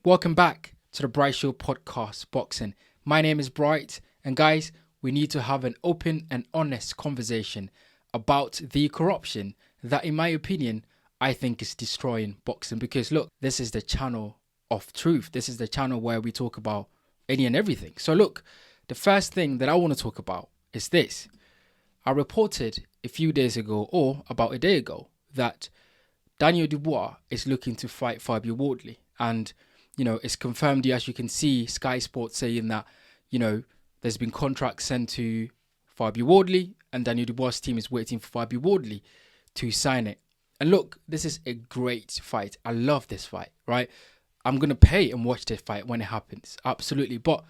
Welcome back to the Bright Show podcast, Boxing. My name is Bright, and guys, we need to have an open and honest conversation about the corruption that, in my opinion, I think is destroying boxing. Because look, this is the channel of truth. This is the channel where we talk about any and everything. So look, the first thing that I want to talk about is this. I reported a few days ago, or about a day ago, that Daniel Dubois is looking to fight Fabio Wardley. And, it's confirmed, as you can see, Sky Sports saying that, there's been contracts sent to Fabio Wardley and Daniel Dubois' team is waiting for Fabio Wardley to sign it. And look, this is a great fight. I love this fight, right? I'm going to pay and watch this fight when it happens. Absolutely. But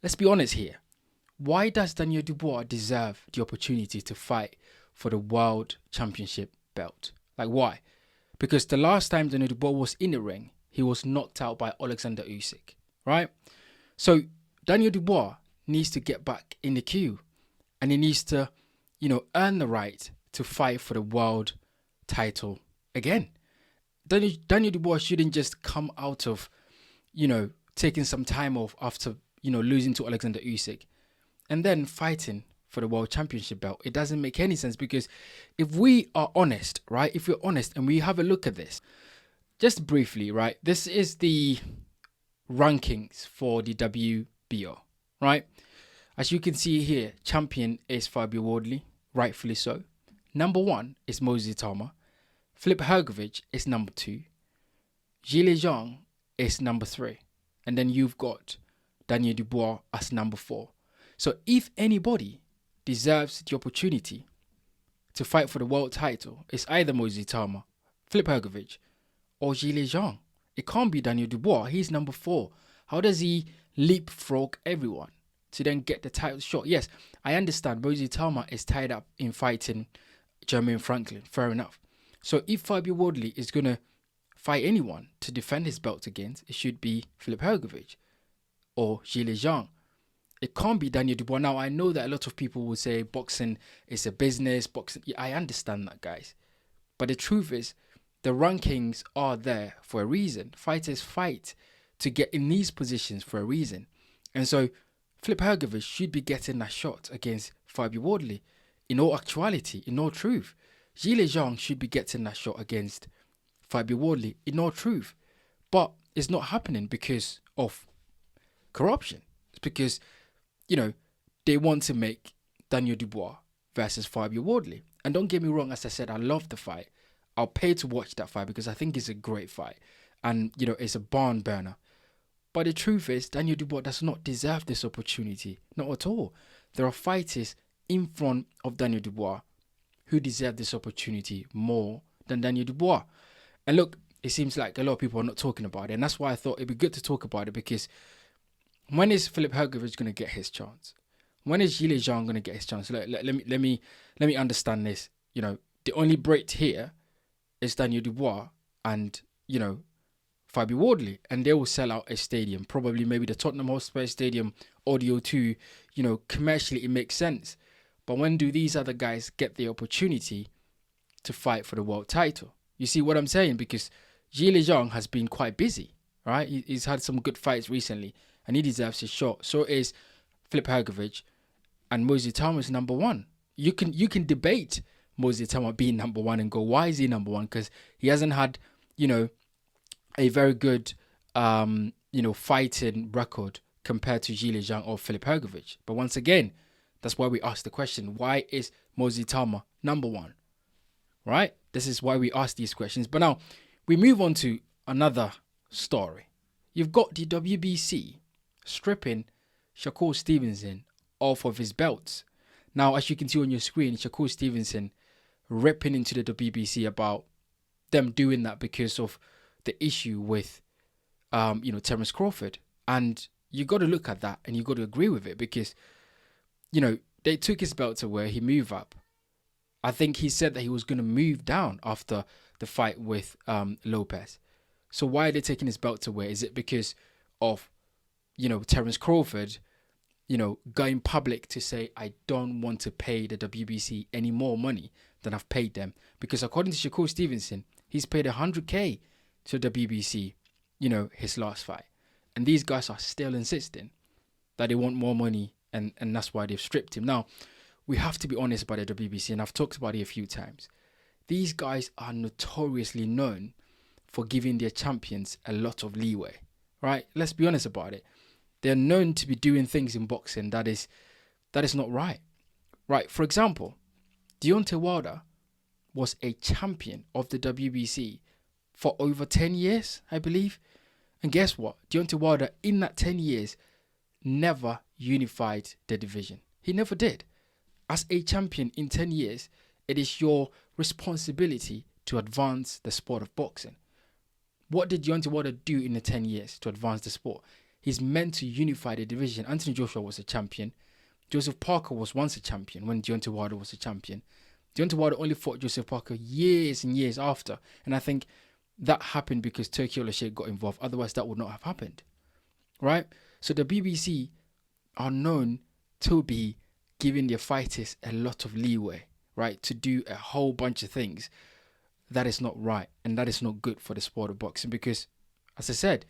let's be honest here. Why does Daniel Dubois deserve the opportunity to fight for the World Championship belt? Like, why? Because the last time Daniel Dubois was in the ring, he was knocked out by Alexander Usyk, right? So Daniel Dubois needs to get back in the queue and he needs to, earn the right to fight for the world title again. Daniel Dubois shouldn't just come out of, taking some time off after, losing to Alexander Usyk and then fighting for the world championship belt. It doesn't make any sense, because if we are honest, right? If we're honest and we have a look at this, just briefly, right? This is the rankings for the WBO, right? As you can see here, champion is Fabio Wardley, rightfully so. Number 1 is Moisés Tama. Filip Hrgović is number 2. Zhilei Zhang is number 3. And then you've got Daniel Dubois as number 4. So if anybody deserves the opportunity to fight for the world title, it's either Moisés Tama, Filip Hrgović, or Zhilei Zhang. It can't be Daniel Dubois. He's number 4. How does he leapfrog everyone to then get the title shot? Yes, I understand Moisés Tama is tied up in fighting Jermaine Franklin. Fair enough. So if Fabio Wardley is going to fight anyone to defend his belt against, it should be Filip Hrgović or Zhilei Zhang. It can't be Daniel Dubois. Now, I know that a lot of people will say boxing is a business. Boxing, yeah, I understand that, guys. But the truth is, the rankings are there for a reason. Fighters fight to get in these positions for a reason. And so, Filip Hrgović should be getting that shot against Fabio Wardley. In all actuality, in all truth. Zhilei Zhang should be getting that shot against Fabio Wardley. In all truth. But it's not happening because of corruption. It's because, they want to make Daniel Dubois versus Fabio Wardley. And don't get me wrong, as I said, I love the fight. I'll pay to watch that fight because I think it's a great fight. And, it's a barn burner. But the truth is, Daniel Dubois does not deserve this opportunity. Not at all. There are fighters in front of Daniel Dubois who deserve this opportunity more than Daniel Dubois. And look, it seems like a lot of people are not talking about it. And that's why I thought it'd be good to talk about it, because when is Filip Hrgović going to get his chance? When is Zhilei Zhang going to get his chance? Let me understand this. The only Brit here is Daniel Dubois and, Fabio Wardley. And they will sell out a stadium. Probably maybe the Tottenham Hotspur Stadium, Audio 2. Commercially it makes sense. But when do these other guys get the opportunity to fight for the world title? You see what I'm saying? Because Zhilei Zhang has been quite busy, right? He's had some good fights recently and he deserves his shot. So is Filip Hrgović, and Moisés Tama is number 1. You can debate Moisés Tama being number 1 and go, why is he number 1? Because he hasn't had, a very good, fighting record compared to Zhilei Zhang or Filip Hrgović. But once again, that's why we ask the question, why is Moisés Tama number 1? Right? This is why we ask these questions. But now, we move on to another story. You've got the WBC stripping Shakur Stevenson off of his belts. Now, as you can see on your screen, Shakur Stevenson ripping into the WBC about them doing that because of the issue with, Terence Crawford. And you got to look at that and you got to agree with it because, they took his belt away. He moved up. I think he said that he was going to move down after the fight with Lopez. So why are they taking his belt away? Is it because of, Terence Crawford, going public to say, I don't want to pay the WBC any more money than I've paid them? Because according to Shakur Stevenson, he's paid $100K to the WBC, his last fight. And these guys are still insisting that they want more money, and that's why they've stripped him. Now, we have to be honest about the WBC, and I've talked about it a few times. These guys are notoriously known for giving their champions a lot of leeway, right? Let's be honest about it. They're known to be doing things in boxing that is not right. Right, for example, Deontay Wilder was a champion of the WBC for over 10 years, I believe. And guess what? Deontay Wilder, in that 10 years, never unified the division. He never did. As a champion in 10 years, it is your responsibility to advance the sport of boxing. What did Deontay Wilder do in the 10 years to advance the sport? He's meant to unify the division. Anthony Joshua was a champion. Joseph Parker was once a champion when Deontay Wilder was a champion. Deontay Wilder only fought Joseph Parker years and years after. And I think that happened because Turki Al-Sheikh got involved. Otherwise, that would not have happened. Right? So the BBC are known to be giving their fighters a lot of leeway, right? To do a whole bunch of things that is not right. And that is not good for the sport of boxing because, as I said,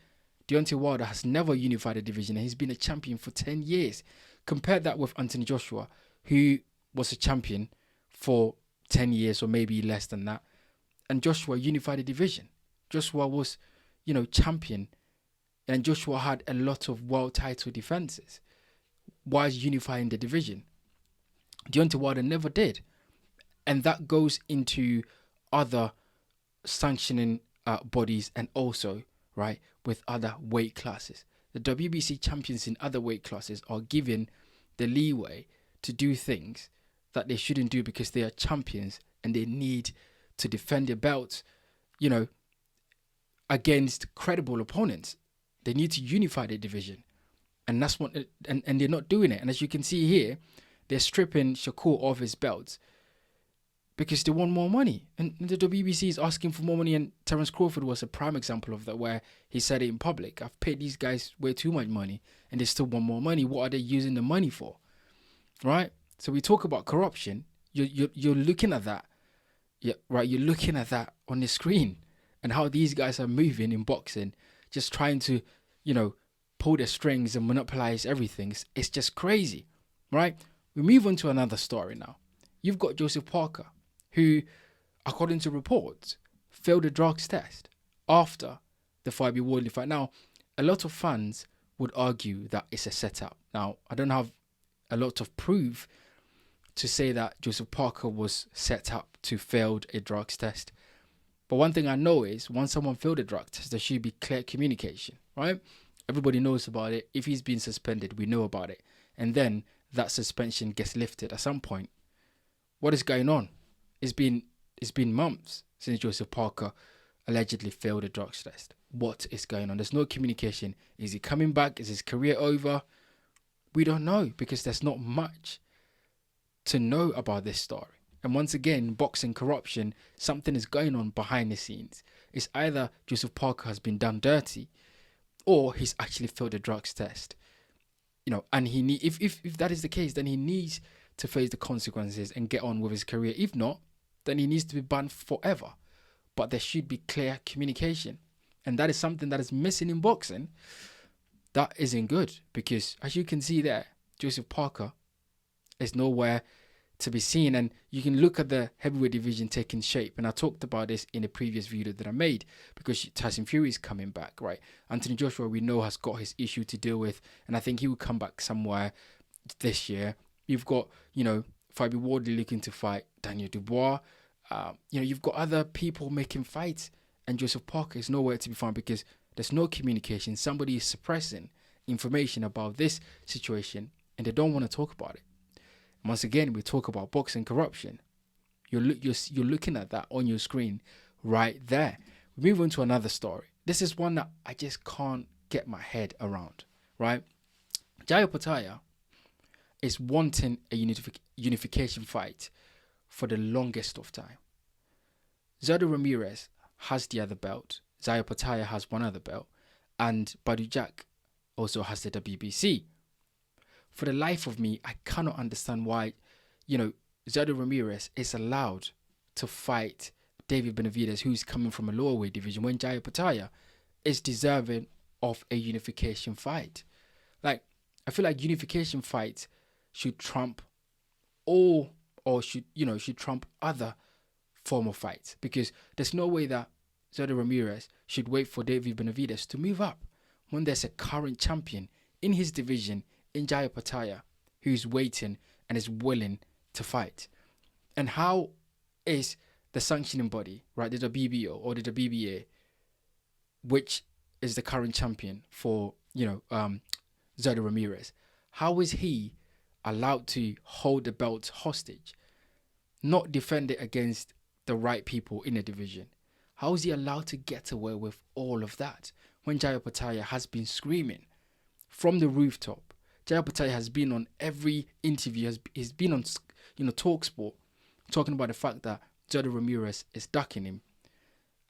Deontay Wilder has never unified a division and he's been a champion for 10 years. Compare that with Anthony Joshua, who was a champion for 10 years or maybe less than that. And Joshua unified the division. Joshua was, champion. And Joshua had a lot of world title defenses while unifying the division. Deontay Wilder never did. And that goes into other sanctioning bodies and also, right, with other weight classes. The WBC champions in other weight classes are given the leeway to do things that they shouldn't do because they are champions and they need to defend their belts, against credible opponents. They need to unify their division. And that's what, and they're not doing it. And as you can see here, they're stripping Shakur of his belts because they want more money. And the WBC is asking for more money. And Terence Crawford was a prime example of that, where he said it in public. I've paid these guys way too much money and they still want more money. What are they using the money for? Right? So we talk about corruption. You're looking at that. Yeah, right. You're looking at that on the screen and how these guys are moving in boxing, just trying to, pull the strings and monopolize everything. It's just crazy, right? We move on to another story now. You've got Joseph Parker, who, according to reports, failed a drugs test after the Wardley fight. Now, a lot of fans would argue that it's a setup. Now, I don't have a lot of proof to say that Joseph Parker was set up to fail a drugs test. But one thing I know is once someone failed a drug test, there should be clear communication, right? Everybody knows about it. If he's been suspended, we know about it. And then that suspension gets lifted at some point. What is going on? It's been months since Joseph Parker allegedly failed a drugs test. What is going on? There's no communication. Is he coming back? Is his career over? We don't know because there's not much to know about this story. And once again, boxing corruption, something is going on behind the scenes. It's either Joseph Parker has been done dirty or he's actually failed a drugs test. And he if that is the case, then he needs to face the consequences and get on with his career. If not, then he needs to be banned forever. But there should be clear communication. And that is something that is missing in boxing. That isn't good because, as you can see there, Joseph Parker is nowhere to be seen. And you can look at the heavyweight division taking shape. And I talked about this in a previous video that I made because Tyson Fury is coming back, right? Anthony Joshua, we know, has got his issue to deal with. And I think he will come back somewhere this year. You've got, Wardley looking to fight Daniel Dubois. You've got other people making fights. And Joseph Parker is nowhere to be found because there's no communication. Somebody is suppressing information about this situation and they don't want to talk about it. Once again, we talk about boxing corruption. You're looking at that on your screen right there. We move on to another story. This is one that I just can't get my head around, right? Jai Opetaia is wanting a unification fight for the longest of time. Zerdo Ramirez has the other belt. Jai Opetaia has one other belt. And Badu Jack also has the WBC. For the life of me, I cannot understand why, Zerdo Ramirez is allowed to fight David Benavidez, who's coming from a lower weight division, when Jai Opetaia is deserving of a unification fight. Like, I feel like unification fights should trump all, or should trump other form of fights, because there's no way that Zoltan Ramirez should wait for David Benavidez to move up when there's a current champion in his division in Jaya Opetaia who's waiting and is willing to fight. And how is the sanctioning body, right, the WBO or the WBA, which is the current champion for Zoltan Ramirez, how is he allowed to hold the belt hostage, not defend it against the right people in the division? How is he allowed to get away with all of that when Jaya Opetaia has been screaming from the rooftop? Jaya Opetaia has been on every interview, he's been on TalkSport, talking about the fact that Zoltan Ramirez is ducking him.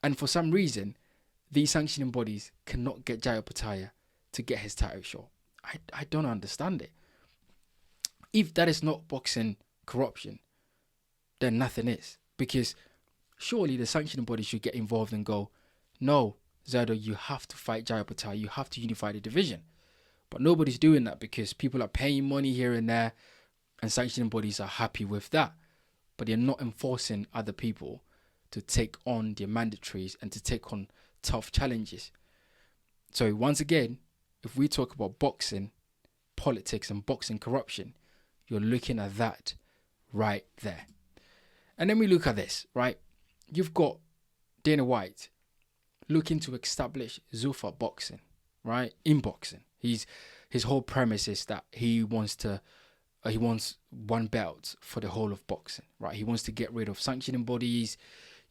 And for some reason, these sanctioning bodies cannot get Jaya Opetaia to get his title shot. I don't understand it. If that is not boxing corruption, then nothing is. Because surely the sanctioning body should get involved and go, no, Zerdo, you have to fight Jaya Opetaia. You have to unify the division. But nobody's doing that because people are paying money here and there, and sanctioning bodies are happy with that. But they're not enforcing other people to take on their mandatories and to take on tough challenges. So once again, if we talk about boxing, politics and boxing corruption, you're looking at that right there. And then we look at this, right? You've got Dana White looking to establish Zuffa boxing, right? In boxing. His whole premise is that he wants one belt for the whole of boxing, right? He wants to get rid of sanctioning bodies.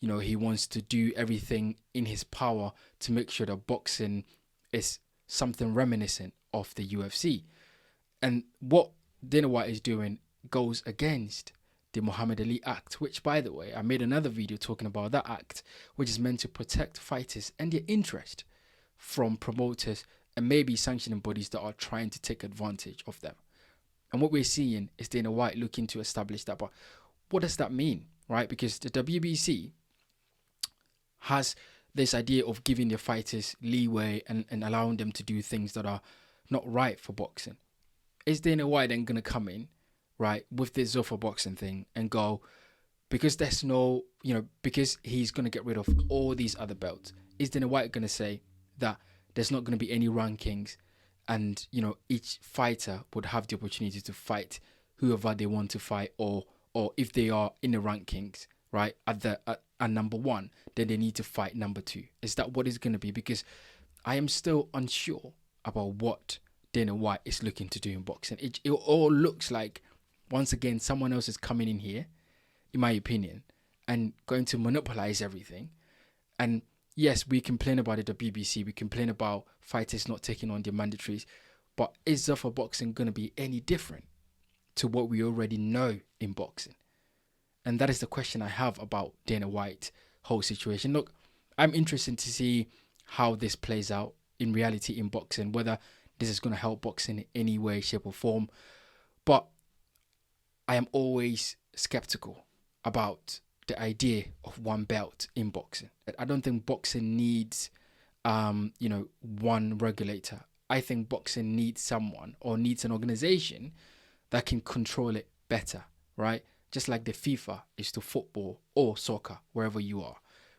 He wants to do everything in his power to make sure that boxing is something reminiscent of the UFC. And what Dana White is doing goes against the Muhammad Ali Act, which, by the way, I made another video talking about that act, which is meant to protect fighters and their interest from promoters and maybe sanctioning bodies that are trying to take advantage of them. And what we're seeing is Dana White looking to establish that. But what does that mean, right? Because the WBC has this idea of giving the fighters leeway and allowing them to do things that are not right for boxing. Is Dana White then going to come in, right, with this Zuffa boxing thing and go, because there's no, because he's going to get rid of all these other belts, is Dana White going to say that there's not going to be any rankings and, each fighter would have the opportunity to fight whoever they want to fight, or if they are in the rankings, right, at number one, then they need to fight number two? Is that what it's going to be? Because I am still unsure about what Dana White is looking to do in boxing. It all looks like, once again, someone else is coming in here, in my opinion, and going to monopolize everything. And yes, we complain about the WBC, we complain about fighters not taking on their mandatories, but is Zuffa boxing going to be any different to what we already know in boxing? And that is the question I have about Dana White's whole situation. Look, I'm interested to see how this plays out in reality in boxing, whether this is going to help boxing in any way, shape or form. But I am always skeptical about the idea of one belt in boxing. I don't think boxing needs, one regulator. I think boxing needs someone, or needs an organization that can control it better, right? Just like the FIFA is to football or soccer, wherever you are,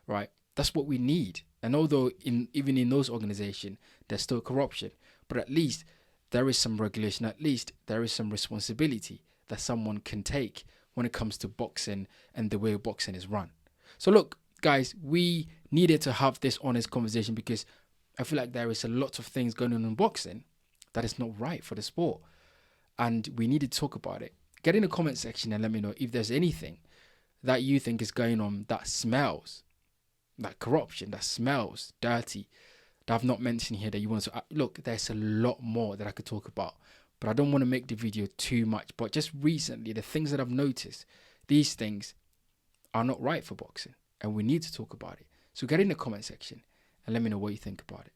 right? That's what we need. And although even in those organizations, there's still corruption, but at least there is some regulation, at least there is some responsibility that someone can take when it comes to boxing and the way boxing is run. So look, guys, we needed to have this honest conversation because I feel like there is a lot of things going on in boxing that is not right for the sport. And we need to talk about it. Get in the comment section and let me know if there's anything that you think is going on that smells like corruption, that smells dirty, that I've not mentioned here that you want to. Look, there's a lot more that I could talk about, but I don't want to make the video too much. But just recently, the things that I've noticed, these things are not right for boxing and we need to talk about it. So get in the comment section and let me know what you think about it.